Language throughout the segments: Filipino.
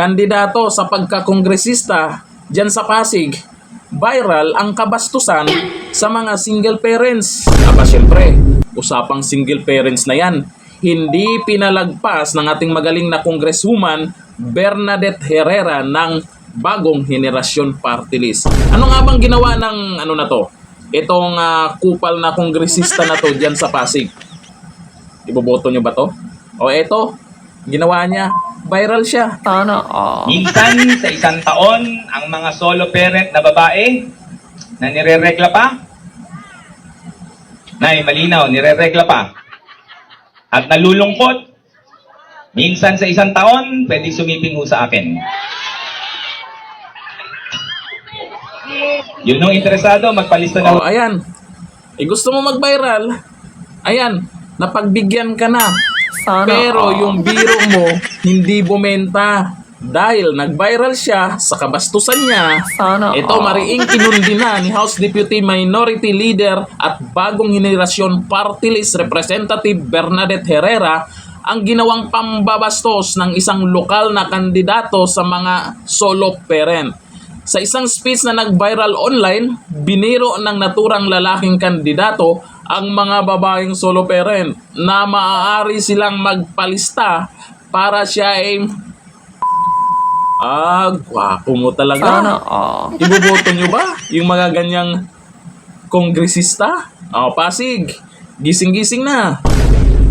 kandidato sa pagkakongresista dyan sa Pasig, viral ang kabastusan sa mga single parents. Aba syempre, usapang single parents na yan. Hindi pinalagpas ng ating magaling na congresswoman Bernadette Herrera ng Bagong Henerasyon Party List. Ano nga bang ginawa ng ano na to? Itong kupal na kongresista na to dyan sa Pasig. Iboboto nyo ba to? O eto, ginawa niya. Viral siya. Minsan sa isang taon, ang mga solo parent na babae na nireregla pa, Nay, malinaw, nireregla pa. At nalulungkot, minsan sa isang taon, pwede sumiping ho sa akin. Yun nung interesado, magpalista na. Oh, ayan. Gusto mo mag-viral? Ayan, napagbigyan ka na. Pero yung biro mo, hindi bumenta. Dahil nag-viral siya sa kabastusan niya, ito mariing kinundi na ni House Deputy Minority Leader at Bagong Henerasyon Party List Representative Bernadette Herrera ang ginawang pambabastos ng isang lokal na kandidato sa mga solo parent. Sa isang speech na nag-viral online, biniro ng naturang lalaking kandidato ang mga babaeng solo parent na maaari silang magpalista para siya ay gwapo mo talaga. Iboboto nyo ba yung mga ganyang kongresista? Pasig, gising-gising na.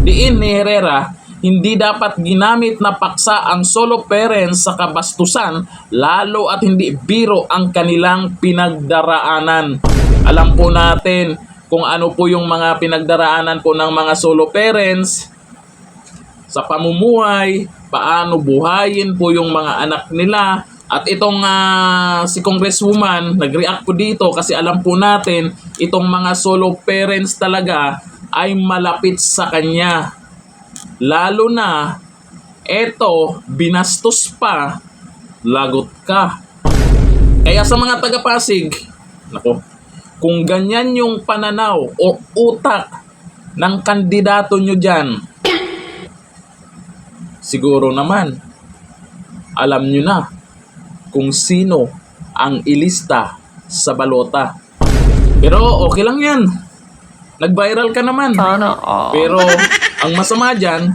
Diin ni Herrera, hindi dapat ginamit na paksa ang solo parents sa kabastusan, lalo at hindi biro ang kanilang pinagdaraanan. Alam po natin kung ano po yung mga pinagdaraanan po ng mga solo parents sa pamumuhay, paano buhayin po yung mga anak nila. At itong si Congresswoman, nag-react po dito kasi alam po natin, itong mga solo parents talaga ay malapit sa kanya. Lalo na, eto, binastos pa, lagot ka. Kaya sa mga taga-Pasig, nako, kung ganyan yung pananaw o utak ng kandidato nyo dyan, siguro naman, alam nyo na kung sino ang ilista sa balota. Pero okay lang yan. Nag-viral ka naman. Pero ang masama dyan,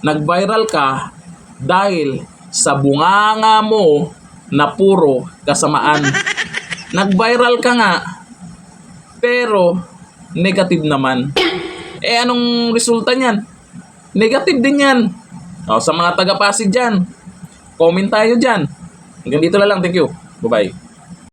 nag-viral ka dahil sa bunganga mo na puro kasamaan. Nag-viral ka nga, pero negative naman. Anong resulta niyan? Negative din yan. Sa mga taga-Pasig dyan, comment tayo dyan. Hanggang dito na lang. Thank you. Bye-bye.